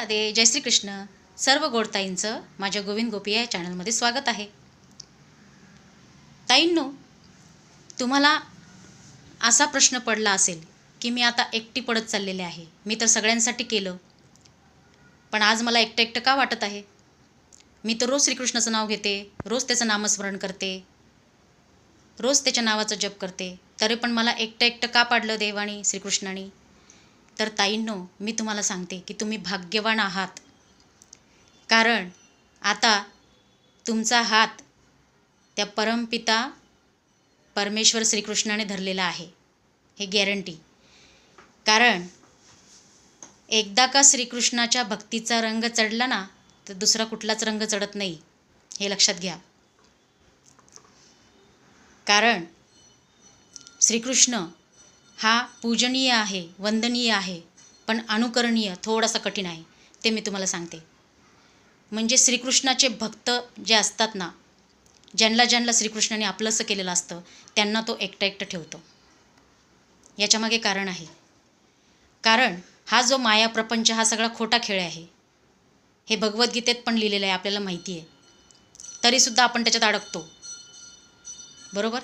राधे जय श्री कृष्ण. सर्व गोडताईंचं माझ्या गोविंद गोपी या चॅनलमध्ये स्वागत आहे. ताईंनो, तुम्हाला असा प्रश्न पडला असेल की मी आता एकटी पडत चाललेले आहे. मी तर सगळ्यांसाठी केलं, पण आज मला एकटं एकटं का वाटत आहे. मी तर रोज श्रीकृष्णाचं नाव घेते, रोज त्याचं नामस्मरण करते, रोज त्याच्या नावाचा जप करते, तरी पण मला एकटं एकटं का पाडलं देवानी श्रीकृष्णाने. तर ताईंनो, मी तुम्हाला सांगते की तुम्ही भाग्यवान आहात. कारण आता तुमचा हात त्या परमपिता परमेश्वर श्रीकृष्णाने धरलेला आहे, हे गॅरंटी. कारण एकदा का श्रीकृष्णाच्या भक्तीचा रंग चढला ना, तर दुसरा कुठलाच रंग चढत नाही, हे लक्षात घ्या. कारण श्रीकृष्ण हा पूजनीय आहे, वंदनीय आहे, पण अनुकरणीय थोडासा कठीण आहे. ते मी तुम्हाला सांगते. म्हणजे श्रीकृष्णाचे भक्त जे असतात ना, ज्यांना श्रीकृष्णाने आपलंसं केलेलं असतं, त्यांना तो एकटं एकटं ठेवतो. याच्यामागे कारण आहे. कारण हा जो माया प्रपंच हा सगळा खोटा खेळ आहे. हे भगवद्गीतेत पण लिहिलेलं आहे, आपल्याला माहिती आहे. तरीसुद्धा आपण त्याच्यात अडकतो. बरोबर?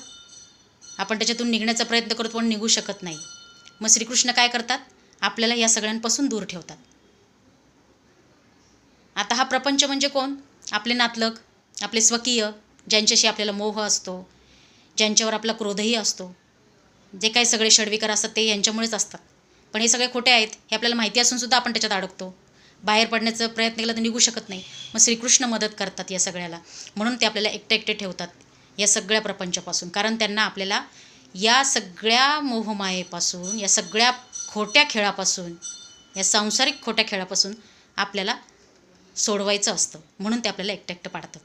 आपण त्याच्यातून निघण्याचा प्रयत्न करतो, पण निघू शकत नाही. मग श्रीकृष्ण काय करतात? आपल्याला या सगळ्यांपासून दूर ठेवतात. आता हा प्रपंच म्हणजे कोण? आपले नातलग, आपले स्वकीय, ज्यांच्याशी आपल्याला मोह असतो, ज्यांच्यावर आपला क्रोधही असतो. जे काही सगळे षड्विकार असतात ते यांच्यामुळेच असतात. पण हे सगळे खोटे आहेत हे आपल्याला माहिती असूनसुद्धा आपण त्याच्यात अडकतो. बाहेर पडण्याचा प्रयत्न केला तर निघू शकत नाही. मग श्रीकृष्ण मदत करतात या सगळ्याला. म्हणून ते आपल्याला एकटे एकटे ठेवतात या सगळ्या प्रपंचापासून. कारण त्यांना आपल्याला या सगळ्या मोहमायेपासून, या सगळ्या खोट्या खेळापासून, या सांसारिक खोट्या खेळापासून आपल्याला सोडवायचं असतं. म्हणून ते आपल्याला एकटं एकटं पाडतात.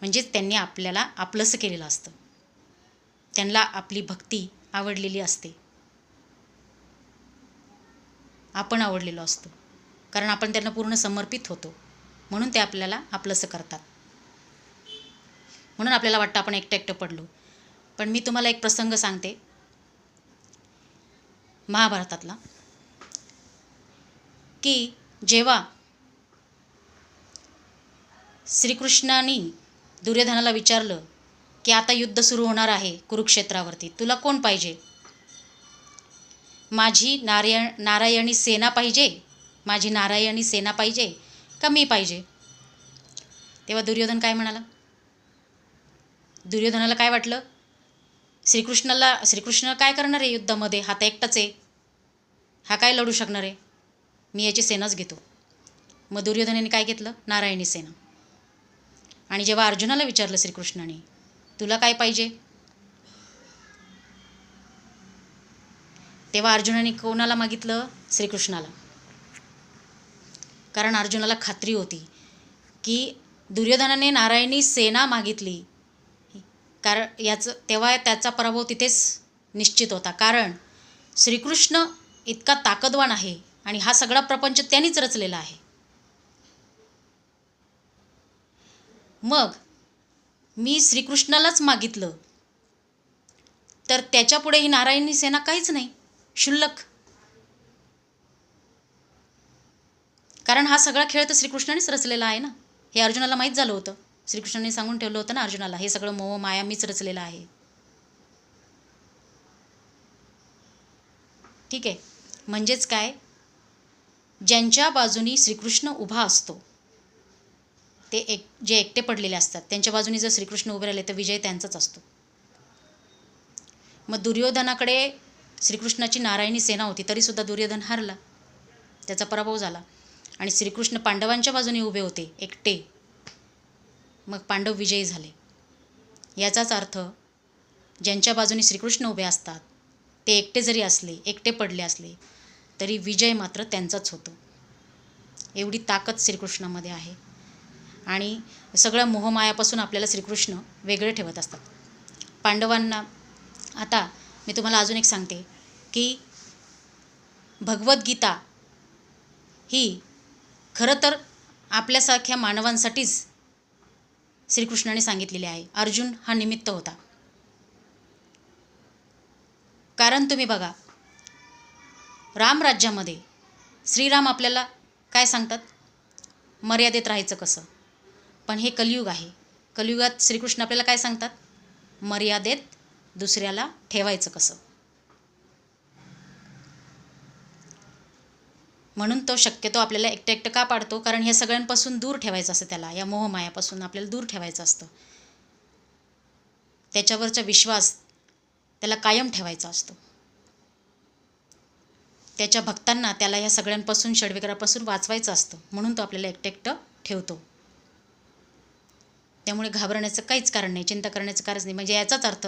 म्हणजेच त्यांनी आपल्याला आपलंसं केलेलं असतं. त्यांना आपली भक्ती आवडलेली असते, आपण आवडलेलो असतो. कारण आपण त्यांना पूर्ण समर्पित होतो. म्हणून ते आपल्याला आपलंसं करतात. म्हणून आपल्याला वाटतं आपण एकटं एकटं पडलो. पण मी तुम्हाला एक प्रसंग सांगते महाभारतातला, की जेव्हा श्रीकृष्णाने दुर्योधनाला विचारलं की आता युद्ध सुरू होणार आहे कुरुक्षेत्रावरती, तुला कोण पाहिजे? माझी नारायणी सेना पाहिजे, माझी नारायणी सेना पाहिजे का मी पाहिजे? तेव्हा दुर्योधन काय म्हणाला? दुर्योधनाला काय वाटलं? श्रीकृष्ण काय करणार आहे युद्धामध्ये? हा तर एकटाच आहे, हा काय लढू शकणार आहे, मी याची सेनाच घेतो. मग दुर्योधनाने काय घेतलं? नारायणी सेना. आणि जेव्हा अर्जुनाला विचारलं श्रीकृष्णाने, तुला काय पाहिजे? तेव्हा अर्जुनाने कोणाला मागितलं? श्रीकृष्णाला. कारण अर्जुनाला खात्री होती की दुर्योधनाने नारायणी सेना मागितली, कारण तेव्हा त्याचा पराभव तिथेच निश्चित होता. कारण श्रीकृष्ण इतका ताकदवान आहे आणि हा सगळा प्रपंच त्यांनीच रचलेला आहे. मग मी श्रीकृष्णालाच मागितलं तर त्याच्यापुढे ही नारायणी सेना काहीच नाही, क्षुल्लक. कारण हा सगळा खेळ तर श्रीकृष्णानेच रचलेला आहे ना, हे अर्जुनाला माहीत झालं होतं. श्रीकृष्णाने सांगून ठेवलं होतं ना अर्जुनाला, हे सगळं मोह माया मीच रचलेलं आहे. ठीक आहे. म्हणजेच काय? ज्यांच्या बाजूनी श्रीकृष्ण उभा असतो, ते जे एकटे पडलेले असतात, त्यांच्या बाजूनी जर श्रीकृष्ण उभे राहिले तर विजय त्यांचाच असतो. मग दुर्योधनाकडे श्रीकृष्णाची नारायणी सेना होती, तरीसुद्धा दुर्योधन हारला, त्याचा पराभव झाला. आणि श्रीकृष्ण पांडवांच्या बाजूने उभे होते एकटे, मग पांडव विजयी झाले. याचाच अर्थ ज्यांच्या बाजूने श्रीकृष्ण उभे असतात ते एकटे जरी असले, एकटे पडले असले, तरी विजय मात्र त्यांचाच होतो. एवढी ताकद श्रीकृष्णामध्ये आहे. आणि सगळ्या मोहमायापासून आपल्याला श्रीकृष्ण वेगळे ठेवत असतात. पांडवांना आता मी तुम्हाला अजून एक सांगते की भगवद्गीता ही खरं तर आपल्यासारख्या मानवांसाठीच श्रीकृष्णाने सांगितलेली आहे. अर्जुन हा निमित्त होता. कारण तुम्ही बघा, रामराज्यामध्ये श्रीराम आपल्याला काय सांगतात? मर्यादेत राहायचं कसं. पण हे कलियुग आहे. कलियुगात श्रीकृष्ण आपल्याला काय सांगतात? मर्यादेत दुसऱ्याला ठेवायचं कसं. म्हणून तो शक्यतो आपल्याला एकटं एकटं का पाडतो? कारण हे सगळ्यांपासून दूर ठेवायचं असतं त्याला. या मोहमायापासून आपल्याला दूर ठेवायचं असतं. त्याच्यावरचा विश्वास त्याला कायम ठेवायचा असतो. त्याच्या भक्तांना त्याला ह्या सगळ्यांपासून, षड्विकारापासून वाचवायचं असतं. म्हणून तो आपल्याला एकटं एकटं ठेवतो. त्यामुळे घाबरण्याचं काहीच कारण नाही, चिंता करण्याचं कारणच नाही. म्हणजे याचाच अर्थ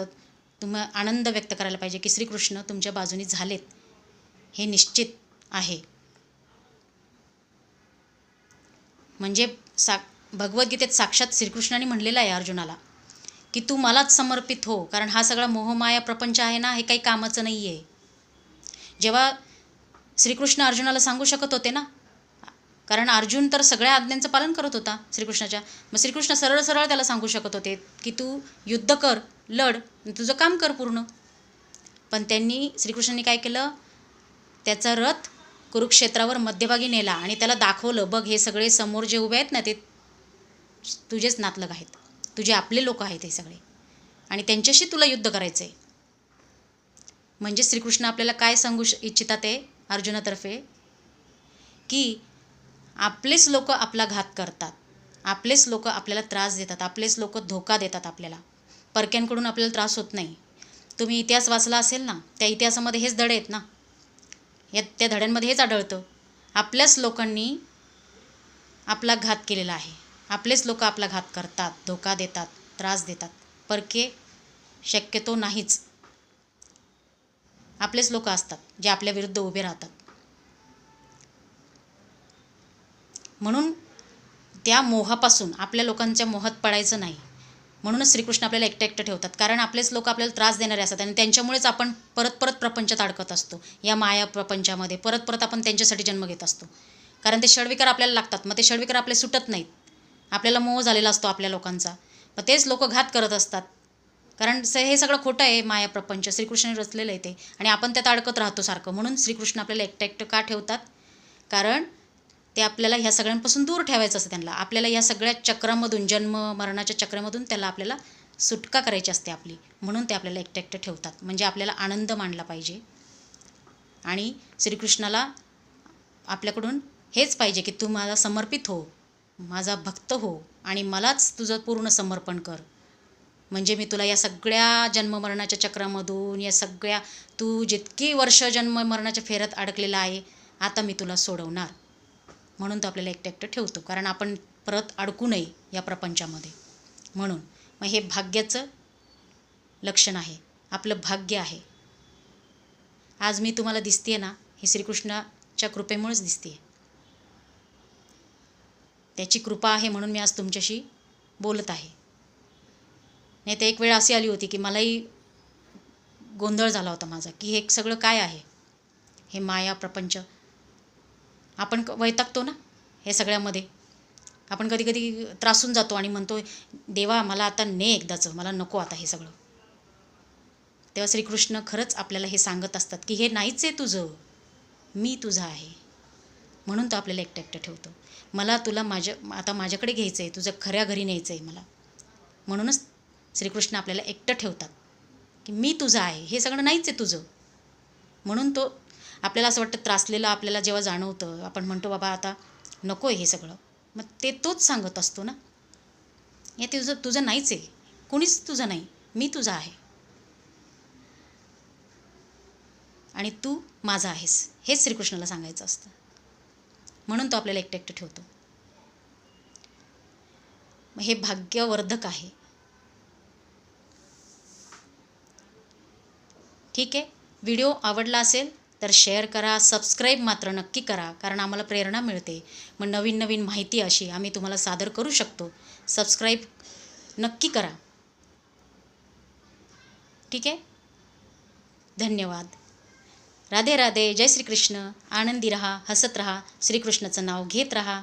तुम्ही आनंद व्यक्त करायला पाहिजे की श्रीकृष्ण तुमच्या बाजूनी झालेत, हे निश्चित आहे. म्हणजे भगवद्गीतेत साक्षात श्रीकृष्णाने म्हणलेलं आहे अर्जुनाला की तू मलाच समर्पित हो. कारण हा सगळा मोहमाया प्रपंच आहे ना, हे काही कामाचं नाही आहे. जेव्हा श्रीकृष्ण अर्जुनाला सांगू शकत होते ना, कारण अर्जुन तर सगळ्या आज्ञांचं पालन करत होता श्रीकृष्णाच्या. मग श्रीकृष्ण सरळ सरळ त्याला सांगू शकत होते की तू युद्ध कर, लढ, तुझं काम कर पूर्ण. पण श्रीकृष्णांनी काय केलं? त्याचा रथ कुरुक्षेत्रावर मध्यभागी नेला आणि त्याला दाखवलं, बघ हे सगळे समोर जे उभे आहेत ना, ते तुझेच नातलग आहेत, तुझे आपले लोक आहेत हे सगळे, आणि त्यांच्याशी तुला युद्ध करायचं आहे. म्हणजे श्रीकृष्ण आपल्याला काय सांगू इच्छितात ते अर्जुनातर्फे? की आपलेच लोक आपला घात करतात, आपलेच लोक आपल्याला त्रास देतात, आपलेच लोक धोका देतात आपल्याला. परक्यांकडून आपल्याला त्रास होत नाही. तुम्ही इतिहास वाचला असेल ना, त्या इतिहासामध्ये हेच धडे आहेत ना, त्या धड्यांमध्ये हेच आढळतं. आपल्याच लोकांनी आपला घात केलेला आहे. आपलेच लोक आपला घात करतात, धोका देतात, त्रास देतात. परके शक्यतो नाहीच. आपलेच लोक असतात जे आपल्या विरुद्ध उभे राहतात. म्हणून त्या मोहापासून, आपल्या लोकांच्या मोहात पडायचं नाही. म्हणूनच श्रीकृष्ण आपल्याला एकटं एकटं ठेवतात. कारण आपलेच लोक आपल्याला त्रास देणारे असतात आणि त्यांच्यामुळेच आपण परत परत प्रपंचात अडकत असतो. या माया प्रपंचामध्ये परत परत आपण त्यांच्यासाठी जन्म घेत असतो. कारण ते षड्विकार आपल्याला लागतात. मग ते षड्विकार आपले सुटत नाहीत. आपल्याला मोह झालेला असतो आपल्या लोकांचा. मग तेच लोक घात करत असतात. कारण हे सगळं खोटं आहे. माया प्रपंच श्रीकृष्णाने रचलेलं आहे ते, आणि आपण त्यात अडकत राहतो सारखं. म्हणून श्रीकृष्ण आपल्याला एकटं एकटं का ठेवतात? कारण ते आपल्याला ह्या सगळ्यांपासून दूर ठेवायचं असतं त्यांना. आपल्याला ह्या सगळ्या चक्रामधून, जन्म मरणाच्या चक्रामधून त्याला आपल्याला सुटका करायची असते आपली. म्हणून ते आपल्याला एकटं एकटं ठेवतात. म्हणजे आपल्याला आनंद मानला पाहिजे. आणि श्रीकृष्णाला आपल्याकडून हेच पाहिजे की तू मला समर्पित हो, माझा भक्त हो, आणि मलाच तुझं पूर्ण समर्पण कर. म्हणजे मी तुला या सगळ्या जन्ममरणाच्या चक्रामधून, या सगळ्या तू जितकी वर्ष जन्ममरणाच्या फेऱ्यात अडकलेला आहे, आता मी तुला सोडवणार. म्हणून तो आपल्याला एकटं एकटं ठेवतो. कारण आपण परत अडकू नये या प्रपंचामध्ये. म्हणून मग हे भाग्याचं लक्षण आहे, आपलं भाग्य आहे. आज मी तुम्हाला दिसते ना, हे श्रीकृष्णाच्या कृपेमुळेच दिसते. त्याची कृपा आहे म्हणून मी आज तुमच्याशी बोलत आहे. नाही तर एक वेळ अशी आली होती की मलाही गोंधळ झाला होता माझा की हे सगळं काय आहे, हे माया प्रपंच. आपण वैतागतो ना हे सगळ्यामध्ये. आपण कधी कधी त्रासून जातो आणि म्हणतो, देवा मला आता ने एकदाचं, मला नको आता हे सगळं. तेव्हा श्रीकृष्ण खरंच आपल्याला हे सांगत असतात की हे नाहीच आहे तुझं, मी तुझा आहे. म्हणून तो आपल्याला एकटं एकटं ठेवतो. मला तुला आता माझ्याकडे घ्यायचं आहे, तुझं खऱ्या घरी न्यायचं आहे मला. म्हणूनच श्रीकृष्ण आपल्याला एकटं ठेवतात की मी तुझा आहे, हे सगळं नाहीच आहे तुझं. म्हणून तो आपल्याला असं वाटतं, त्रासलेलं आपल्याला जेव्हा जाणवतं, आपण म्हणतो बाबा आता नको आहे हे सगळं. मग ते तोच सांगत असतो ना, हे तुझं नाहीच आहे, कुणीच तुझं नाही, मी तुझा आहे आणि तू माझा आहेस, हेच श्रीकृष्णाला सांगायचं असतं. म्हणून तो आपल्याला एकटं एकटं ठेवतो. मग हे भाग्यवर्धक आहे. ठीक आहे. व्हिडिओ आवडला असेल तर शेअर करा, सबस्क्राईब मात्र नक्की करा, कारण आम्हाला प्रेरणा मिळते. मग नवीन नवीन माहिती अशी आम्ही तुम्हाला सादर करू शकतो. सबस्क्राईब नक्की करा. ठीक आहे. धन्यवाद. राधे राधे. जय श्रीकृष्ण. आनंदी रहा, हसत रहा, श्रीकृष्णाचं नाव घेत रहा.